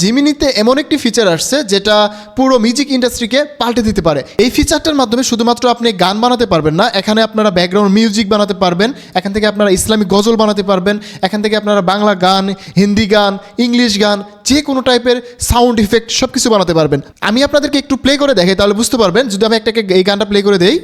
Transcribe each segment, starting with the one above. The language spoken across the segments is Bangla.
জিমিনিতে এমন একটি ফিচার আসছে যেটা পুরো মিউজিক ইন্ডাস্ট্রিকে পাল্টে দিতে পারে। এই ফিচারটার মাধ্যমে শুধুমাত্র আপনি গান বানাতে পারবেন না, এখানে আপনারা ব্যাকগ্রাউন্ড মিউজিক বানাতে পারবেন, এখান থেকে আপনারা ইসলামিক গজল বানাতে পারবেন, এখান থেকে আপনারা বাংলা গান, হিন্দি গান, ইংলিশ গান, যে কোনো টাইপের সাউন্ড ইফেক্ট সব কিছু বানাতে পারবেন। আমি আপনাদেরকে একটু প্লে করে দেখাই, তাহলে বুঝতে পারবেন। যদি আমি একটাকে এই গানটা প্লে করে দেই,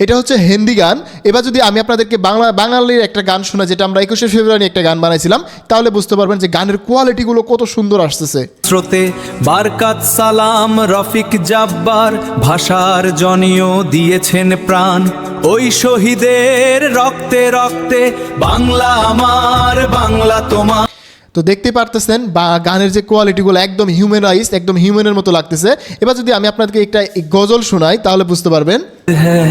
এটা হচ্ছে হিন্দি গান। এবার যদি আমি আপনাদেরকে বাঙালির একটা গান শোনা, যেটা আমরা 21শে ফেব্রুয়ারি একটা গান বানাইছিলাম, তাহলে বুঝতে পারবেন যে গানের কোয়ালিটিগুলো কত সুন্দর আসতেছে। স্রোতে বারকাত সালাম রফিক জাব্বার, ভাষার জনিও দিয়েছেন প্রাণ, ওই শহীদের রক্তে রক্তে বাংলা আমার, বাংলা তোমার। তো দেখতে পারতেছেন গানের যে কোয়ালিটিগুলো একদম হিউম্যানাইজ, একদম হিউম্যানের মতো লাগতেছে। এবার যদি আমি আপনাদেরকে একটা গজল শোনাই, তাহলে বুঝতে পারবেন। হ্যাঁ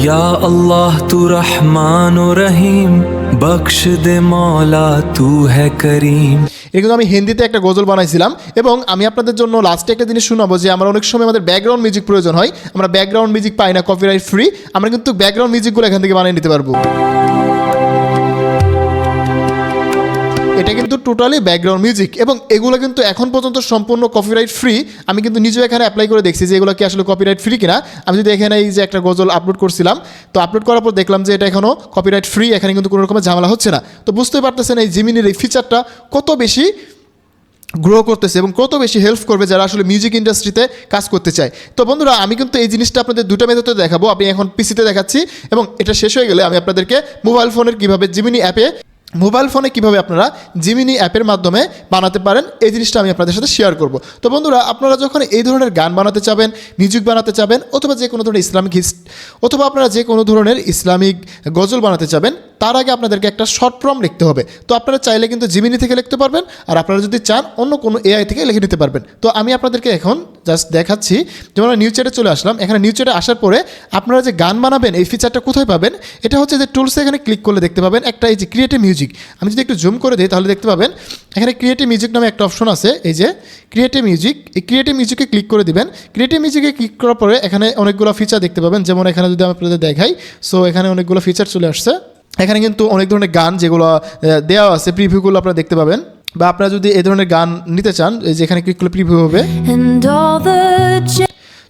ইয়া আল্লাহ তু রহমান ও রহিম, বখশ দে মৌলা তু হ্যায় করিম। এগুলো আমি হিন্দিতে একটা গজল বানাইছিলাম, এবং আমি আপনাদের জন্য লাস্টে একটা জিনিস শোনাবো যে আমরা অনেক সময় আমাদের ব্যাকগ্রাউন্ড মিউজিক প্রয়োজন হয়, আমরা ব্যাকগ্রাউন্ড মিউজিক পাই না কপিরাইট ফ্রি, আমরা কিন্তু ব্যাকগ্রাউন্ড মিউজিকগুলো এখান থেকে বানিয়ে নিতে পারবো। এটা কিন্তু টোটালি ব্যাকগ্রাউন্ড মিউজিক, এবং এগুলো কিন্তু এখন পর্যন্ত সম্পূর্ণ কপিরাইট ফ্রি। আমি কিন্তু নিজেও এখানে অ্যাপ্লাই করে দেখছি যে এগুলো কি আসলে কপিরাইট ফ্রি কিনা। আমি যদি এখানে এই যে একটা গজল আপলোড করছিলাম, তো আপলোড করার পর দেখলাম যে এটা এখনও কপিরাইট ফ্রি, এখানে কিন্তু কোনো রকমের ঝামেলা হচ্ছে না। তো বুঝতেই পারতেছেন এই জিমিনির এই ফিচারটা কত বেশি গ্রো করতেছে এবং কত বেশি হেল্প করবে যারা আসলে মিউজিক ইন্ডাস্ট্রিতে কাজ করতে চায়। তো বন্ধুরা, আমি কিন্তু এই জিনিসটা আপনাদের দুটো মেথডে দেখাবো। আমি এখন পিসিতে দেখাচ্ছি, এবং এটা শেষ হয়ে গেলে আমি আপনাদেরকে মোবাইল ফোনের কীভাবে আপনারা জিমিনি অ্যাপের মাধ্যমে বানাতে পারেন, এই জিনিসটা আমি আপনাদের সাথে শেয়ার করব। তো বন্ধুরা, আপনারা যখন এই ধরনের গান বানাতে চাবেন, মিউজিক বানাতে চাবেন, অথবা যে কোনো ধরনের অথবা আপনারা যে কোনো ধরনের ইসলামিক গজল বানাতে চাবেন, তার আগে আপনাদেরকে একটা শর্ট ফর্ম লিখতে হবে। তো আপনারা চাইলে কিন্তু জিমিনি থেকে লিখতে পারবেন, আর আপনারা যদি চান অন্য কোনো এআই থেকে লিখে নিতে পারবেন। তো আমি আপনাদেরকে এখন জাস্ট দেখাচ্ছি। যেমন নিউ চ্যাটে চলে আসলাম। এখানে নিউ চ্যাটে আসার পরে আপনারা যে গান বানাবেন এই ফিচারটা কোথায় পাবেন, এটা হচ্ছে যে টুলসে এখানে ক্লিক করলে দেখতে পাবেন একটা এই যে ক্রিয়েটিভ মিউজিক। আমি যদি একটু জুম করে দিই তাহলে দেখতে পাবেন এখানে ক্রিয়েটিভ মিউজিক নামে একটা অপশন আছে, এই যে ক্রিয়েটিভ মিউজিক। এই ক্রিয়েটিভ মিউজিকে ক্লিক করে দিবেন। ক্রিয়েটিভ মিউজিকে ক্লিক করার পরে এখানে অনেকগুলো ফিচার দেখতে পাবেন। যেমন এখানে যদি আমি আপনাদের দেখাই, সো এখানে অনেকগুলো ফিচার চলে আসছে। এখানে কিন্তু অনেক ধরনের গান যেগুলো দেওয়া আছে, প্রিভিউগুলো আপনারা দেখতে পাবেন। বা আপনারা যদি এই ধরনের গান নিতে চান, এই যে এখানে ক্লিক করলে প্রিভিউ হবে।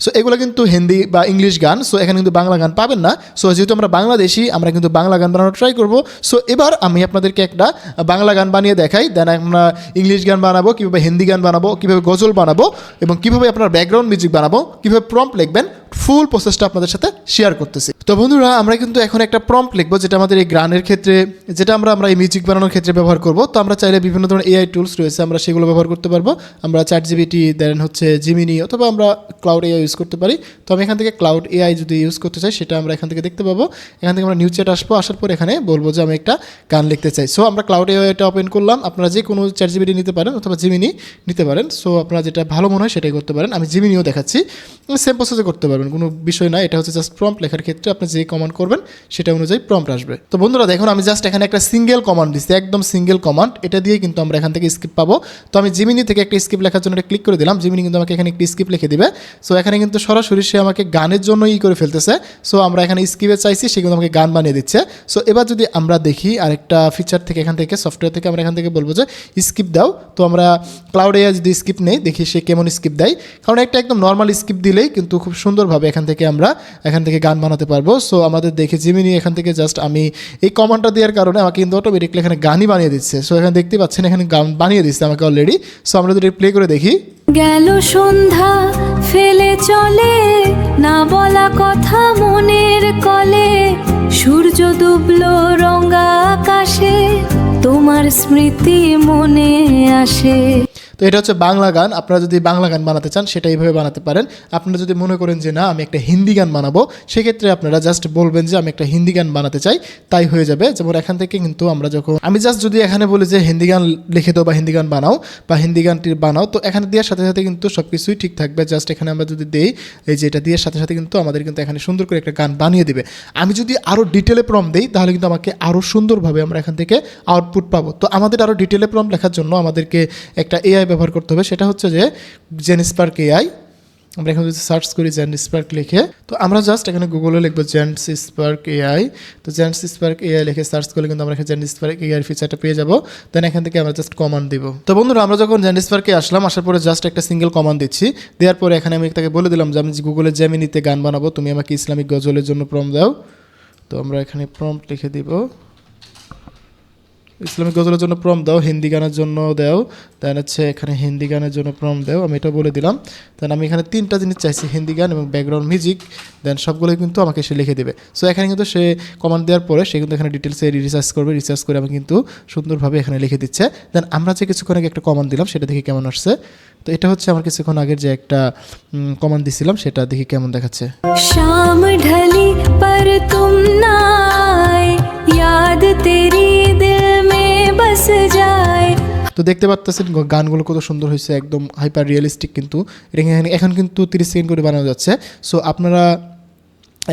সো এগুলো কিন্তু হিন্দি বা ইংলিশ গান। সো এখানে কিন্তু বাংলা গান পাবেন না। সো যেহেতু আমরা বাংলাদেশি, আমরা কিন্তু বাংলা গান বানানোর ট্রাই করব। সো এবার আমি আপনাদেরকে একটা বাংলা গান বানিয়ে দেখাই, দেন আমরা ইংলিশ গান বানাবো, কীভাবে হিন্দি গান বানাবো, কীভাবে গজল বানাবো, এবং কীভাবে আপনার ব্যাকগ্রাউন্ড মিউজিক বানাবো, কীভাবে প্রম্পট লিখবেন, ফুল প্রসেসটা আপনাদের সাথে শেয়ার করতেছি। তো বন্ধুরা, আমরা কিন্তু এখন একটা প্রম্পট লিখবো, যেটা আমাদের এই গানের ক্ষেত্রে, যেটা আমরা এই মিউজিক বানানোর ক্ষেত্রে ব্যবহার করব। তো আমরা চাইলে বিভিন্ন ধরনের এআই টুলস রয়েছে, আমরা সেগুলো ব্যবহার করতে পারবো। আমরা ChatGPT, দেন হচ্ছে জিমিনি, অথবা আমরা ক্লাউড এআই ইউজ করতে পারি। তো আমি এখান থেকে ক্লাউড এআই যদি ইউজ করতে চাই, সেটা আমরা এখান থেকে দেখতে পাবো। এখান থেকে আমরা নিউ চ্যাট আসবো, আসার পর এখানে বলবো যে আমি একটা গান লিখতে চাই। সো আমরা ক্লাউড এআইটা ওপেন করলাম। আপনারা যে কোনো ChatGPT নিতে পারেন অথবা জিমিনি নিতে পারেন। সো আপনারা যেটা ভালো মনে হয় সেটাই করতে পারেন। আমি জিমিনিও দেখাচ্ছি, সেম প্রসেসে করতে পারবেন, কোনো বিষয় না। এটা হচ্ছে জাস্ট প্রম্পট লেখার ক্ষেত্রে আপনি যে কমান্ড করবেন সেটা অনুযায়ী প্রম্পট আসবে। তো বন্ধুরা দেখুন, আমি জাস্ট এখানে একটা সিঙ্গেল কমান্ড দিচ্ছি, একদম সিঙ্গেল কমান্ড। এটা দিয়ে কিন্তু আমরা এখান থেকে স্ক্রিপ্ট পাবো। তো আমি জিমিনি থেকে একটা স্ক্রিপ্ট লেখার জন্য ক্লিক করে দিলাম। জিমিনি কিন্তু আমাকে এখানে একটি স্ক্রিপ্ট লিখে দিবে। সো এখানে কিন্তু সরাসরি সে আমাকে গানের জন্য করে ফেলতেছে। সো আমরা এখানে স্ক্রিপ্টে চাইছি, সে কিন্তু আমাকে গান বানিয়ে দিচ্ছে। সো এবার যদি আমরা দেখি আরেকটা ফিচার থেকে, এখান থেকে সফটওয়্যার থেকে আমরা এখান থেকে বলবো যে স্ক্রিপ্ট দাও। তো আমরা ক্লাউড এআই যদি স্ক্রিপ্ট নেই, দেখি সে কেমন স্ক্রিপ্ট দেয়। কারণ একটা একদম নর্মাল স্ক্রিপ্ট দিলেই কিন্তু খুব সুন্দরভাবে এখান থেকে গান বানাতে পারবো। সো আমাদের দেখে জিমিনি এখান থেকে জাস্ট আমি এই কমান্ডটা দেওয়ার কারণে আমাকে কিন্তু অটোমেটিকলি এখানে গানই বানিয়ে দিচ্ছে। সো এখানে দেখতে পাচ্ছেন এখানে গান বানিয়ে দিচ্ছে আমাকে অলরেডি। সো আমরা যদি প্লে করে দেখি, গেল সন্ধ্যা ফেলে চলে না বলা কথা মনের কলে, সূর্য ডুবলো রঙা আকাশে, তোমার স্মৃতি মনে আসে। তো এটা হচ্ছে বাংলা গান। আপনারা যদি বাংলা গান বানাতে চান সেটা এইভাবে বানাতে পারেন। আপনারা যদি মনে করেন যে না আমি একটা হিন্দি গান বানাবো, সেক্ষেত্রে আপনারা জাস্ট বলবেন যে আমি একটা হিন্দি গান বানাতে চাই, তাই হয়ে যাবে। যেমন এখান থেকে কিন্তু আমরা যখন আমি জাস্ট যদি এখানে বলি যে হিন্দি গান লিখে দাও বা হিন্দি গান বানাও বা হিন্দি গানটি বানাও, তো এখানে দেওয়ার সাথে সাথে কিন্তু সব কিছুই ঠিক থাকবে। জাস্ট এখানে আমরা যদি দেই, এই যে এটা দেওয়ার সাথে সাথে কিন্তু আমাদের কিন্তু এখানে সুন্দর করে একটা গান বানিয়ে দেবে। আমি যদি আরও ডিটেলে প্রম্পট দিই, তাহলে কিন্তু আমাকে আরও সুন্দরভাবে আমরা এখান থেকে আউটপুট পাবো। তো আমাদের আরও ডিটেলে প্রম্পট লেখার জন্য আমাদেরকে একটা এআই ব্যবহার করতে হবে, সেটা হচ্ছে যে জেনস্পার্ক এআই। আমরা এখানে যদি সার্চ করি জেন্টস স্পার্ক লিখে, তো আমরা জাস্ট এখানে গুগলে লিখবো জেন্টস স্পার্ক এআই। তো জেন্টস স্পার্ক এআই লিখে সার্চ করলে কিন্তু আমরা এখানে জেন্টস স্পার্ক এআই ফিচারটা পেয়ে যাবো। দেন এখান থেকে আমরা জাস্ট কমান্ড দিব। তো বন্ধুরা আমরা যখন জেন্টস স্পার্কে আসলাম, আসার পরে জাস্ট একটা সিঙ্গেল কমান্ড দিচ্ছি। দেওয়ার পরে এখানে আমি তাকে বলে দিলাম যে আমি গুগলের জেমিনিতে গান বানাবো, তুমি আমাকে ইসলামিক গজলের জন্য প্রম্পট দাও। তো আমরা এখানে প্রম্পট লিখে দিব, ইসলামিক গজলের জন্য প্রম্পট দাও, হিন্দি গানের জন্য দাও, দেন হচ্ছে এখানে হিন্দি গানের জন্য প্রম্পট দাও, আমি এটা বলে দিলাম। দেন আমি এখানে 3টা জিনিস চাইছি, হিন্দি গান এবং ব্যাকগ্রাউন্ড মিউজিক, দেন সবগুলোই কিন্তু আমাকে সে লিখে দেবে। সো এখানে কিন্তু সে কমান্ড দেওয়ার পরে সে কিন্তু এখানে ডিটেলসে রিসার্চ করবে, রিসার্চ করে আমি কিন্তু সুন্দরভাবে এখানে লিখে দিচ্ছে। দেন আমরা যে কিছুক্ষণ আগে একটা কমান্ড দিলাম সেটা দেখি কেমন আসছে। তো এটা হচ্ছে আমার কিছুক্ষণ আগের যে একটা কমান্ড দিছিলাম সেটা দেখি কেমন দেখাচ্ছে। शाम ढली पर तुम ना आए, याद तेरी दिल में बस जाए। তো দেখতে পাচ্ছেন গানগুলো কত সুন্দর হয়েছে, একদম হাইপার রিয়েলিস্টিক। কিন্তু এখন কিন্তু 30 সেকেন্ড করে বানানো যাচ্ছে। সো আপনারা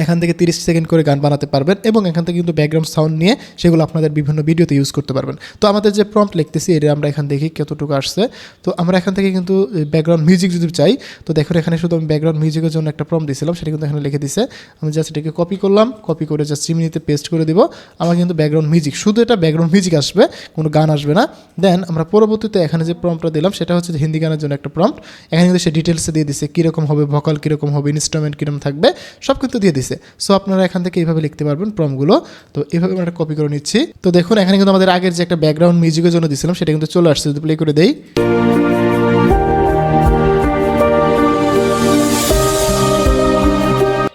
এখান থেকে 30 সেকেন্ড করে গান বানাতে পারবেন এবং এখান থেকে কিন্তু ব্যাকগ্রাউন্ড সাউন্ড নিয়ে সেগুলো আপনাদের বিভিন্ন ভিডিওতে ইউজ করতে পারবেন। তো আমাদের যে প্রম্পট লিখতেছি এটা আমরা এখান দেখি কতটুকু আসছে। তো আমরা এখান থেকে কিন্তু ব্যাকগ্রাউন্ড মিউজিক যদি চাই, তো দেখুন এখানে শুধু আমি ব্যাকগ্রাউন্ড মিউজিকের জন্য একটা প্রম্পট দিয়েছিলাম, সেটা কিন্তু এখানে লিখে দিছে। আমি জাস্ট এটাকে কপি করলাম, কপি করে জাস্ট জিমিনিতে পেস্ট করে দিব। আমার কিন্তু ব্যাকগ্রাউন্ড মিউজিক, শুধু এটা ব্যাকগ্রাউন্ড মিউজিক আসবে, কোনো গান আসবে না। দেন আমরা পরবর্তীতে এখানে যে প্রম্পটটা দিলাম সেটা হচ্ছে হিন্দি গানের জন্য একটা প্রম্পট। এখানে কিন্তু সে ডিটেলসে দিয়ে দিছে কীরকম হবে, ভোকাল কীরকম হবে, ইনস্ট্রুমেন্ট কীরকম থাকবে, সব কিন্তু দিয়ে দিছে। সো আপনারা এখান থেকে এইভাবে লিখতে পারবেন প্রম্পটগুলো। তো এইভাবে আমরা কপি করে নিচ্ছি। তো দেখুন এখানে কিন্তু আমাদের আগের যে একটা ব্যাকগ্রাউন্ড মিউজিকের জন্য দিয়েছিলাম সেটা কিন্তু চলে আসছে। যদি প্লে করে দেই,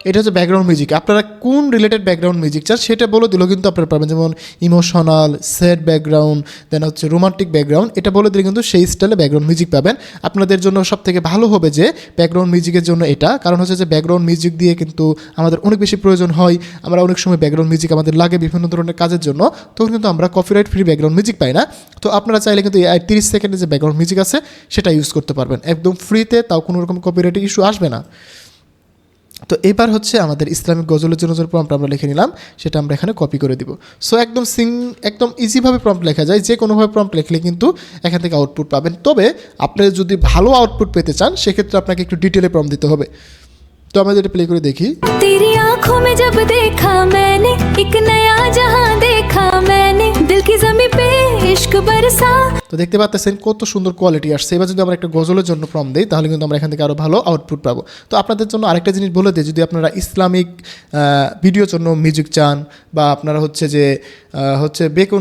এটা হচ্ছে ব্যাকগ্রাউন্ড মিউজিক। আপনারা কোন রিলেটেড ব্যাকগ্রাউন্ড মিউজিক চান সেটা বলে দিলেও কিন্তু আপনারা পাবেন, যেমন ইমোশনাল, স্যাড ব্যাকগ্রাউন্ড, দেন হচ্ছে রোমান্টিক ব্যাকগ্রাউন্ড, এটা বলে দিলে কিন্তু সেই স্টাইলে ব্যাকগ্রাউন্ড মিউজিক পাবেন। আপনাদের জন্য সব থেকে ভালো হবে যে ব্যাকগ্রাউন্ড মিউজিকের জন্য এটা, কারণ হচ্ছে যে ব্যাকগ্রাউন্ড মিউজিক দিয়ে কিন্তু আমাদের অনেক বেশি প্রয়োজন হয়। আমরা অনেক সময় ব্যাকগ্রাউন্ড মিউজিক আমাদের লাগে বিভিন্ন ধরনের কাজের জন্য, তখন কিন্তু আমরা কপিরাইট ফ্রি ব্যাকগ্রাউন্ড মিউজিক পাই না। তো আপনারা চাইলে কিন্তু এই 30 সেকেন্ডের যে ব্যাকগ্রাউন্ড মিউজিক আছে সেটা ইউজ করতে পারবেন একদম ফ্রিতে, তাও কোনো রকম কপিরাইটের ইস্যু আসবে না। তো এবার হচ্ছে আমাদের ইসলামিক গজলের জন্য যে প্রম্পট আমরা লিখে নিলাম সেটা আমরা এখানে কপি করে দিব। সো একদম ইজিভাবে প্রম্পট লেখা যায়, যে কোনোভাবে প্রম্পট লিখলে কিন্তু এখান থেকে আউটপুট পাবেন। তবে আপনি যদি ভালো আউটপুট পেতে চান সেক্ষেত্রে আপনাকে একটু ডিটেলে প্রম্পট দিতে হবে। তো আমরা যেটা প্লে করে দেখি, तेरी आंखों में जब देखा मैंने एक नया जहां देखा मैंने, दिल की ज़मीं पे इश्क बरसा। তো দেখতে পাচ্ছেন কত সুন্দর কোয়ালিটি আসছে। এবার যদি আমরা একটা গজলের জন্য প্রম্পট দিই তাহলে কিন্তু আমরা এখান থেকে আরও ভালো আউটপুট পাবো। তো আপনাদের জন্য আরেকটা জিনিস বলে দিই, যদি আপনারা ইসলামিক ভিডিওর জন্য মিউজিক চান বা আপনারা হচ্ছে যে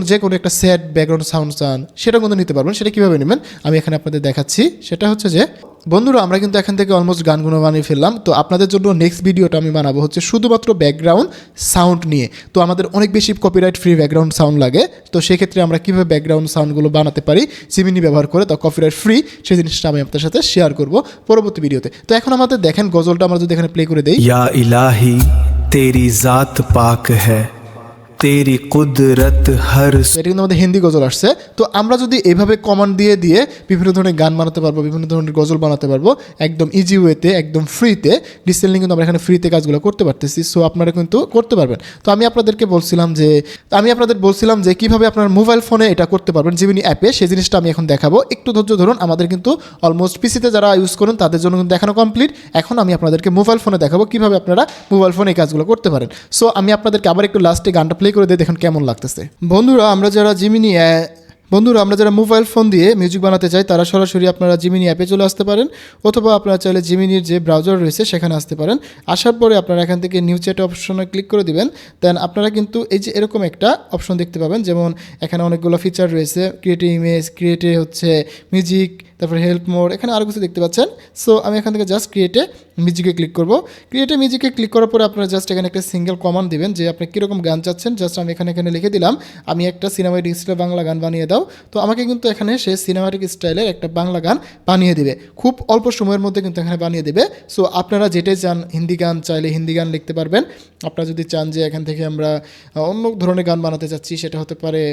যে কোনো একটা স্যাড ব্যাকগ্রাউন্ড সাউন্ড চান, সেটা কিন্তু নিতে পারবেন। সেটা কীভাবে নেবেন আমি এখানে আপনাদের দেখাচ্ছি। সেটা হচ্ছে যে বন্ধুরা আমরা কিন্তু এখান থেকে অলমোস্ট গানগুলো বানিয়ে ফেললাম। তো আপনাদের জন্য নেক্সট ভিডিওটা আমি বানাবো হচ্ছে শুধুমাত্র ব্যাকগ্রাউন্ড সাউন্ড নিয়ে। তো আমাদের অনেক বেশি কপিরাইট ফ্রি ব্যাকগ্রাউন্ড সাউন্ড লাগে। তো সেক্ষেত্রে আমরা কীভাবে ব্যাকগ্রাউন্ড সাউন্ডগুলো বানাতে পারি জিমিনি ব্যবহার করে, তা কপিরাইট ফ্রি, সেই জিনিসটা আমি আপনাদের সাথে শেয়ার করব পরবর্তী ভিডিওতে। তো এখন আমাদের দেখেন গজলটা আমরা যদি এখানে প্লে করে দেই, या इलाही तेरी जात पाक है, तेरी कुदरत हर এটা কিন্তু আমাদের হিন্দি গজল আসছে। তো আমরা যদি এইভাবে কমান্ড দিয়ে দিয়ে বিভিন্ন ধরনের গান বানাতে পারবো, বিভিন্ন ধরনের গজল বানাতে পারবো একদম ইজি ওয়েতে, একদম ফ্রিতে। রিসেন্টলি কিন্তু আমরা এখানে ফ্রিতে কাজগুলো করতে পারতেছি। সো আপনারা কিন্তু করতে পারবেন। তো আমি আপনাদের বলছিলাম যে কীভাবে আপনার মোবাইল ফোনে এটা করতে পারবেন জিমিনি অ্যাপে, সেই জিনিসটা আমি এখন দেখাবো। একটু ধৈর্য ধরুন, আমাদের কিন্তু অলমোস্ট পিসিতে যারা ইউজ করেন তাদের জন্য কিন্তু দেখানো কমপ্লিট। এখন আমি আপনাদেরকে মোবাইল ফোনে দেখাবো কীভাবে আপনারা মোবাইল ফোনে এই কাজগুলো করতে পারেন। সো আমি আপনাদেরকে আবার একটু লাস্টে গানটা প্লে করে দিয়ে দেখুন কেমন লাগতেছে। বন্ধুরা আমরা যারা মোবাইল ফোন দিয়ে মিউজিক বানাতে চাই তারা সরাসরি আপনারা জিমিনি অ্যাপে চলে আসতে পারেন, অথবা আপনারা চাইলে জিমিনির যে ব্রাউজার রয়েছে সেখানে আসতে পারেন। আসার পরে আপনারা এখান থেকে নিউ চ্যাট অপশনে ক্লিক করে দিবেন। দেন আপনারা কিন্তু এই যে এরকম একটা অপশন দেখতে পাবেন, যেমন এখানে অনেকগুলো ফিচার রয়েছে, ক্রিয়েটে ইমেজ, ক্রিয়েটে হচ্ছে মিউজিক, তারপরে হেল্প মোড, এখানে আরও কিছু দেখতে পাচ্ছেন। সো আমি এখান থেকে জাস্ট ক্রিয়েটে মিউজিকে ক্লিক করব। ক্রিয়েটে মিউজিকে ক্লিক করার পরে আপনারা জাস্ট এখানে একটা সিঙ্গেল কমান্ড দিবেন যে আপনি কীরকম গান চাচ্ছেন। জাস্ট আমি এখানে লিখে দিলাম আমি একটা সিনেমাটিক স্টাইলে বাংলা গান বানিয়ে দাও। তো আমাকে কিন্তু এখানে সে সিনেমাটিক স্টাইলের একটা বাংলা গান বানিয়ে দেবে, খুব অল্প সময়ের মধ্যে কিন্তু এখানে বানিয়ে দেবে। সো আপনারা যেটাই চান, হিন্দি গান চাইলে হিন্দি গান লিখতে পারবেন। আপনারা যদি চান যে এখান থেকে আমরা অন্য ধরনের গান বানাতে চাচ্ছি, সেটা হতে পারে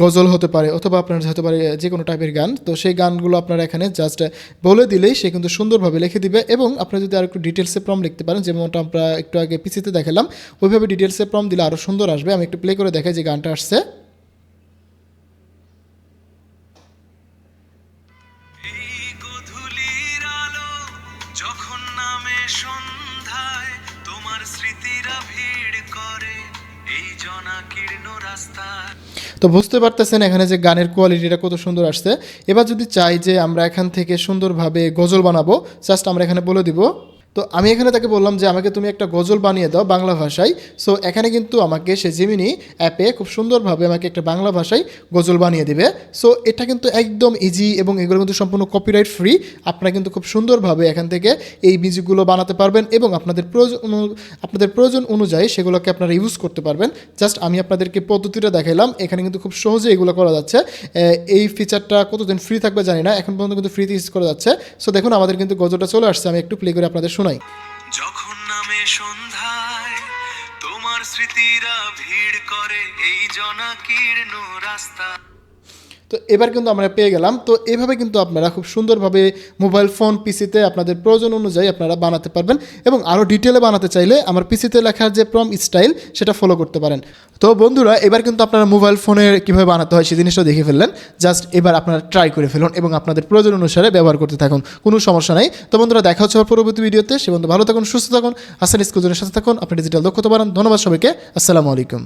গজল হতে পারে, অথবা আপনার হতে পারে যে কোনো টাইপের গান। তো সেই গানগুলো আপনারা এখানে জাস্ট বলে দিলেই সে কিন্তু সুন্দরভাবে লিখে দিবে। এবং আপনারা যদি আর একটু ডিটেলসে প্রম্পট লিখতে পারেন, যেমনটা আমরা একটু আগে পিসিতে দেখালাম, ওইভাবে ডিটেলসে প্রম্পট দিলে আরও সুন্দর আসবে। আমি একটু প্লে করে দেখাই যে গানটা আসছে। তো বুঝতে পারতেছেন এখানে যে গানের কোয়ালিটিটা কত সুন্দর আসছে। এবার যদি চাই যে আমরা এখান থেকে সুন্দরভাবে গজল বানাবো, জাস্ট আমরা এখানে বলে দিব। তো আমি এখানে তাকে বললাম যে আমাকে তুমি একটা গজল বানিয়ে দাও বাংলা ভাষায়। সো এখানে কিন্তু আমাকে সে জিমিনি অ্যাপে খুব সুন্দরভাবে আমাকে একটা বাংলা ভাষায় গজল বানিয়ে দিবে। সো এটা কিন্তু একদম ইজি এবং এগুলো কিন্তু সম্পূর্ণ কপিরাইট ফ্রি। আপনারা কিন্তু খুব সুন্দরভাবে এখান থেকে এই মিউজিকগুলো বানাতে পারবেন এবং আপনাদের প্রয়োজন অনুযায়ী সেগুলোকে আপনারা ইউজ করতে পারবেন। জাস্ট আমি আপনাদেরকে পদ্ধতিটা দেখাইলাম, এখানে কিন্তু খুব সহজে এগুলো করা যাচ্ছে। এই ফিচারটা কতদিন ফ্রি থাকবে জানি না, এখন পর্যন্ত কিন্তু ফ্রিতে ইউজ করা যাচ্ছে। সো দেখুন আমাদের কিন্তু গজলটা চলে আসছে, আমি একটু প্লে করে আপনাদের শোনাই। যখন নামে সন্ধ্যায় তোমার স্মৃতিরা ভিড় করে এই জনাকীর্ণ রাস্তা। তো এবার কিন্তু আমরা পেয়ে গেলাম। তো এভাবে কিন্তু আপনারা খুব সুন্দরভাবে মোবাইল ফোন পিসিতে আপনাদের প্রয়োজন অনুযায়ী আপনারা বানাতে পারবেন এবং আরও ডিটেলে বানাতে চাইলে আমার পিসিতে লেখার যে প্রম স্টাইল সেটা ফলো করতে পারেন। তো বন্ধুরা এবার কিন্তু আপনারা মোবাইল ফোনে কীভাবে বানাতে হয় সেই জিনিসটা দেখে ফেললেন। জাস্ট এবার আপনারা ট্রাই করে ফেলুন এবং আপনাদের প্রয়োজন অনুসারে ব্যবহার করতে থাকুন, কোনো সমস্যা নেই। তো বন্ধুরা দেখা হচ্ছে আমার পরবর্তী ভিডিওতে। সে বন্ধু ভালো থাকুন, সুস্থ থাকুন, হাসান স্কুলের সাথে থাকুন, আপনি ডিজিটাল দক্ষতা বাড়ান। ধন্যবাদ সবাইকে, আসসালামু আলাইকুম।